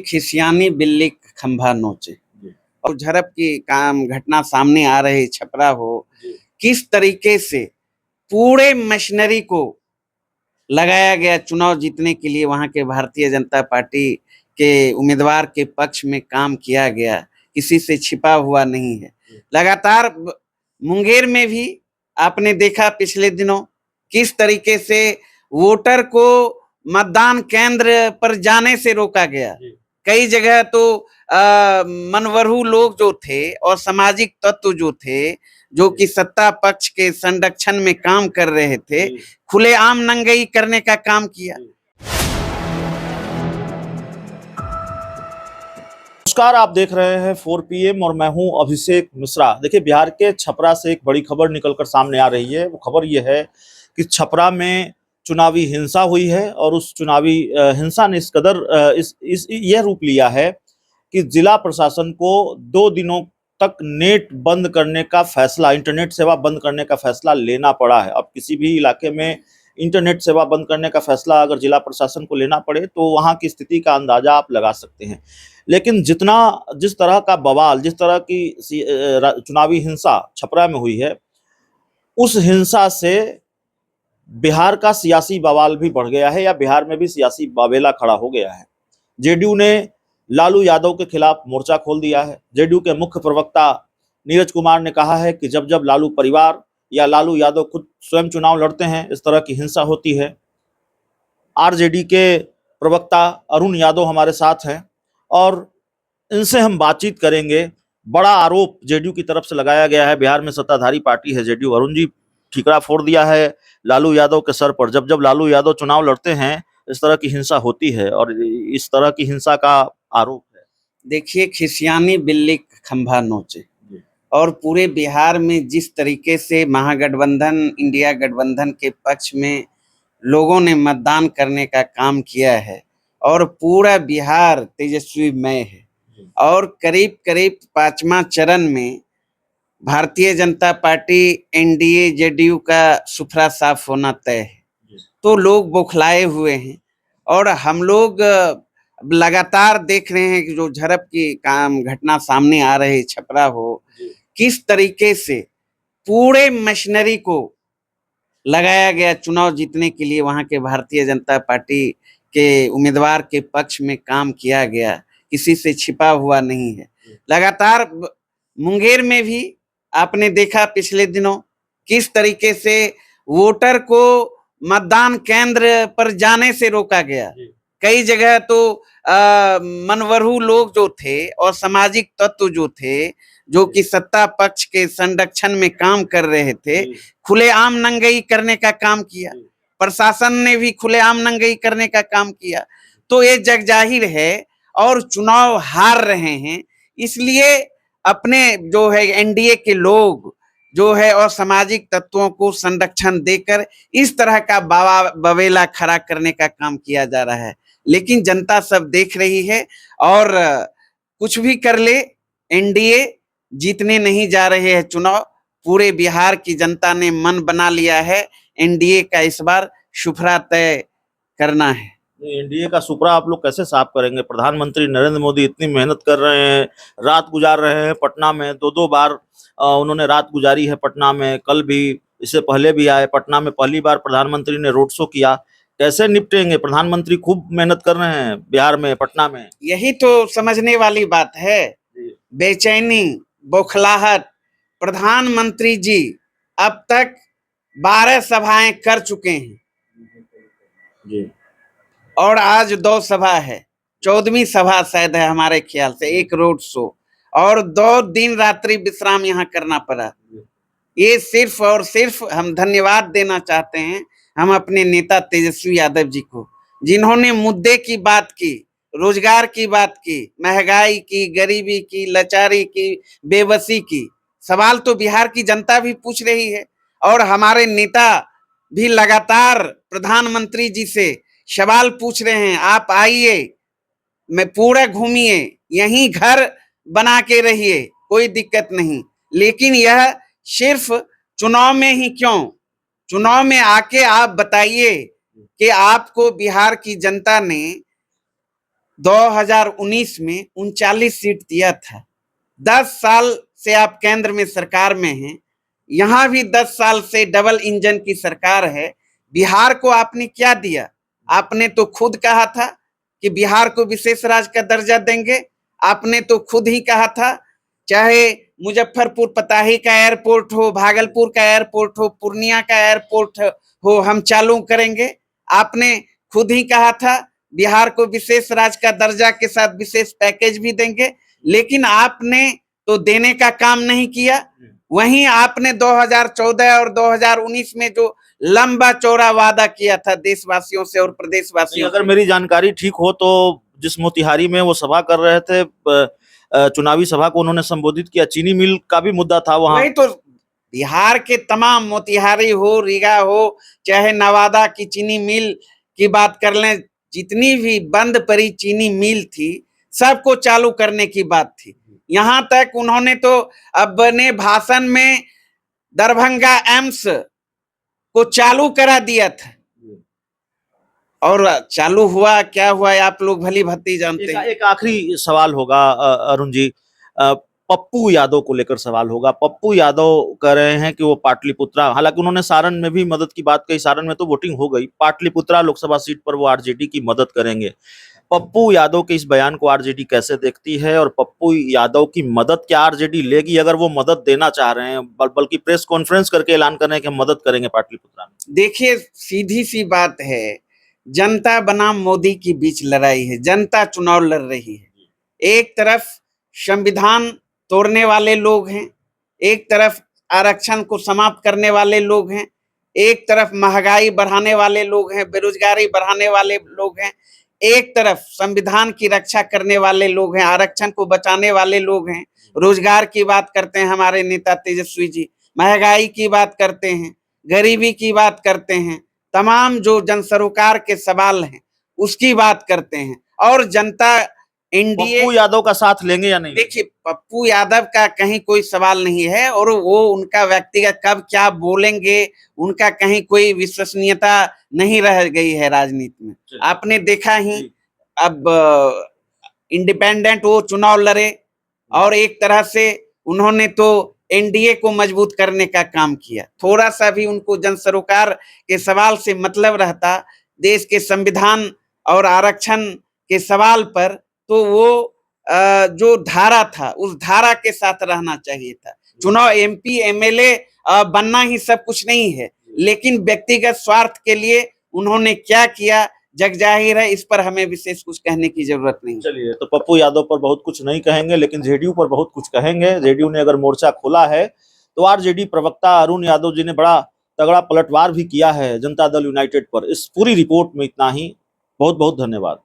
खिसियानी बिल्ली खंभा नोचे और झड़प की काम घटना सामने आ रही छपरा हो, किस तरीके से पूरे मशीनरी को लगाया गया चुनाव जीतने के लिए वहां के भारतीय जनता पार्टी के उम्मीदवार के पक्ष में काम किया गया, किसी से छिपा हुआ नहीं है। लगातार मुंगेर में भी आपने देखा पिछले दिनों किस तरीके से वोटर को मतदान केंद्र पर जाने से रोका गया। कई जगह तो मनवरू लोग जो थे और सामाजिक तत्व जो थे, जो कि सत्ता पक्ष के संरक्षण में काम कर रहे थे, खुलेआम नंगई करने का काम किया। नमस्कार, आप देख रहे हैं 4 PM और मैं हूं अभिषेक मिश्रा। देखिए, बिहार के छपरा से एक बड़ी खबर निकलकर सामने आ रही है। वो खबर ये है कि छपरा में चुनावी हिंसा हुई है और उस चुनावी हिंसा ने इस कदर यह रूप लिया है कि जिला प्रशासन को 2 दिनों तक नेट बंद करने का फैसला, इंटरनेट सेवा बंद करने का फैसला लेना पड़ा है। अब किसी भी इलाके में इंटरनेट सेवा बंद करने का फैसला अगर जिला प्रशासन को लेना पड़े तो वहाँ की स्थिति का अंदाजा आप लगा सकते हैं। लेकिन जिस तरह का बवाल, जिस तरह की चुनावी हिंसा छपरा में हुई है, उस हिंसा से बिहार का सियासी बवाल भी बढ़ गया है या बिहार में भी सियासी बावेला खड़ा हो गया है। जेडीयू ने लालू यादव के खिलाफ मोर्चा खोल दिया है। जेडीयू के मुख्य प्रवक्ता नीरज कुमार ने कहा है कि जब जब लालू परिवार या लालू यादव खुद स्वयं चुनाव लड़ते हैं, इस तरह की हिंसा होती है। आरजेडी के प्रवक्ता अरुण यादव हमारे साथ हैं और इनसे हम बातचीत करेंगे। बड़ा आरोप जेडीयू की तरफ से लगाया गया है, बिहार में सत्ताधारी पार्टी है जेडीयू। अरुण जी, ठीकरा फोड़ दिया है लालू यादव के सर पर। जब जब लालू यादव चुनाव लड़ते हैं, इस तरह की हिंसा होती है और इस तरह की हिंसा का आरोप है। देखिए, खिसियानी बिल्ली खंभा नोचे और पूरे बिहार में जिस तरीके से महागठबंधन, इंडिया गठबंधन के पक्ष में लोगों ने मतदान करने का काम किया है और पूरा बिहार तेजस्वीमय है और करीब करीब 5वां चरण में Bharatiya Janata party, NDA, JDU का सुथरा साफ होना तय है। तो लोग बौखलाए हुए हैं और हम लोग लगातार देख रहे हैं कि जो झड़प की काम घटना सामने आ रही छपरा हो, किस तरीके से पूरे मशीनरी को लगाया गया चुनाव जीतने के लिए वहां के भारतीय जनता पार्टी के उम्मीदवार के पक्ष में काम किया गया, किसी से छिपा हुआ नहीं है। लगातार मुंगेर में भी आपने देखा पिछले दिनों किस तरीके से वोटर को मतदान केंद्र पर जाने से रोका गया। कई जगह तो मनवरू लोग जो थे और सामाजिक तत्व जो थे, जो कि सत्ता पक्ष के संरक्षण में काम कर रहे थे, खुलेआम नंगई करने का काम किया। प्रशासन ने भी खुलेआम नंगई करने का काम किया। तो ये जगजाहिर है और चुनाव हार रहे हैं, इसलिए अपने जो है एनडीए के लोग जो है और सामाजिक तत्वों को संरक्षण देकर इस तरह का बवेला खड़ा करने का काम किया जा रहा है। लेकिन जनता सब देख रही है और कुछ भी कर ले, एनडीए जीतने नहीं जा रहे हैं चुनाव। पूरे बिहार की जनता ने मन बना लिया है, एनडीए का इस बार सुफरा तय करना है। एनडीए का सुपरा आप लोग कैसे साफ करेंगे? प्रधानमंत्री नरेंद्र मोदी इतनी मेहनत कर रहे हैं, रात गुजार रहे हैं पटना में। 2 बार उन्होंने रात गुजारी है पटना में। कल भी, इससे पहले भी आए पटना में। पहली बार प्रधानमंत्री ने रोड शो किया। कैसे निपटेंगे? प्रधानमंत्री खूब मेहनत कर रहे हैं बिहार में, पटना में। यही तो समझने वाली बात है। बेचैनी, बौखलाहट। प्रधानमंत्री जी अब तक 12 सभाएं कर चुके हैं जी। और आज 2 सभा है, 14वीं सभा शायद है हमारे ख्याल से, एक रोड शो और 2 दिन रात्रि विश्राम यहाँ करना पड़ा। ये सिर्फ और सिर्फ हम धन्यवाद देना चाहते हैं हम अपने नेता तेजस्वी यादव जी को, जिन्होंने मुद्दे की बात की, रोजगार की बात की, महंगाई की, गरीबी की, लाचारी की, बेबसी की। सवाल तो बिहार की जनता भी पूछ रही है और हमारे नेता भी लगातार प्रधानमंत्री जी से सवाल पूछ रहे हैं। आप आइए, मैं पूरा घूमिए, यहीं घर बना के रहिए, कोई दिक्कत नहीं। लेकिन यह सिर्फ चुनाव में ही क्यों, चुनाव में आके आप बताइए कि आपको बिहार की जनता ने 2019 में 39 सीट दिया था। 10 साल से आप केंद्र में सरकार में हैं, यहां भी 10 साल से डबल इंजन की सरकार है। बिहार को आपने क्या दिया? आपने तो खुद कहा था कि बिहार को विशेष राज्य का दर्जा देंगे। आपने तो खुद ही कहा था, चाहे मुजफ्फरपुर पताही का एयरपोर्ट हो, भागलपुर का एयरपोर्ट हो, पूर्णिया का एयरपोर्ट हो, हम चालू करेंगे। आपने खुद ही कहा था बिहार को विशेष राज्य का दर्जा के साथ विशेष पैकेज भी देंगे, लेकिन आपने तो देने का काम नहीं किया। वहीं आपने 2014 और 2019 में जो लंबा चौड़ा वादा किया था देशवासियों से और प्रदेशवासियों से। अगर मेरी जानकारी ठीक हो तो जिस मोतिहारी में वो सभा कर रहे थे, चुनावी सभा को उन्होंने संबोधित किया, चीनी मिल का भी मुद्दा था वहां। वही तो, बिहार के तमाम, मोतिहारी हो, रीगा हो, चाहे नवादा की चीनी मिल की बात कर लें, जितनी भी बंद पड़ी चीनी मिल थी सबको चालू करने की बात थी। यहां तक उन्होंने तो अपने भाषण में दरभंगा एम्स को चालू करा दिया था, और चालू हुआ क्या हुआ आप लोग भली भांति जानते हैं। एक आखिरी सवाल होगा अरुण जी, पप्पू यादव को लेकर सवाल होगा। पप्पू यादव कह रहे हैं कि वो पाटलिपुत्रा, हालांकि उन्होंने सारण में भी मदद की बात कही, सारण में तो वोटिंग हो गई, पाटलिपुत्रा लोकसभा सीट पर वो आरजेडी की मदद करेंगे। पप्पू यादव के इस बयान को आरजेडी कैसे देखती है, और पप्पू यादव की मदद क्या आरजेडी लेगी अगर वो मदद देना चाह रहे हैं, बल्कि प्रेस कॉन्फ्रेंस करके ऐलान कर रहे हैं कि हम मदद करेंगे पाटलिपुत्रा में? देखिए, सीधी सी बात है, जनता बनाम मोदी की बीच लड़ाई है। जनता चुनाव लड़ रही है। एक तरफ संविधान तोड़ने वाले लोग हैं, एक तरफ आरक्षण को समाप्त करने वाले लोग हैं, एक तरफ महंगाई बढ़ाने वाले लोग हैं, बेरोजगारी बढ़ाने वाले लोग हैं, एक तरफ संविधान की रक्षा करने वाले लोग हैं, आरक्षण को बचाने वाले लोग हैं। रोजगार की बात करते हैं हमारे नेता तेजस्वी जी, महंगाई की बात करते हैं, गरीबी की बात करते हैं, तमाम जो जन सरोकार के सवाल हैं उसकी बात करते हैं। और जनता एनडीए, पप्पू यादव का साथ लेंगे या नहीं? देखिए, पप्पू यादव का कहीं कोई सवाल नहीं है, और वो उनका व्यक्तिगत कब क्या बोलेंगे उनका कहीं कोई विश्वसनीयता नहीं रह गई है राजनीति में। आपने देखा ही, अब इंडिपेंडेंट वो चुनाव लड़े और एक तरह से उन्होंने तो एनडीए को मजबूत करने का काम किया। थोड़ा सा भी उनको जन सरोकार के सवाल से मतलब रहता, देश के संविधान और आरक्षण के सवाल पर, तो वो जो धारा था उस धारा के साथ रहना चाहिए था। चुनाव एमपी एमएलए बनना ही सब कुछ नहीं है, लेकिन व्यक्तिगत स्वार्थ के लिए उन्होंने क्या किया जग जाहिर है, इस पर हमें विशेष कुछ कहने की जरूरत नहीं। चलिए, तो पप्पू यादव पर बहुत कुछ नहीं कहेंगे, लेकिन जेडीयू पर बहुत कुछ कहेंगे। जेडीयू ने अगर मोर्चा खोला है तो आरजेडी प्रवक्ता अरुण यादव जी ने बड़ा तगड़ा पलटवार भी किया है जनता दल यूनाइटेड पर। इस पूरी रिपोर्ट में इतना ही। बहुत बहुत धन्यवाद।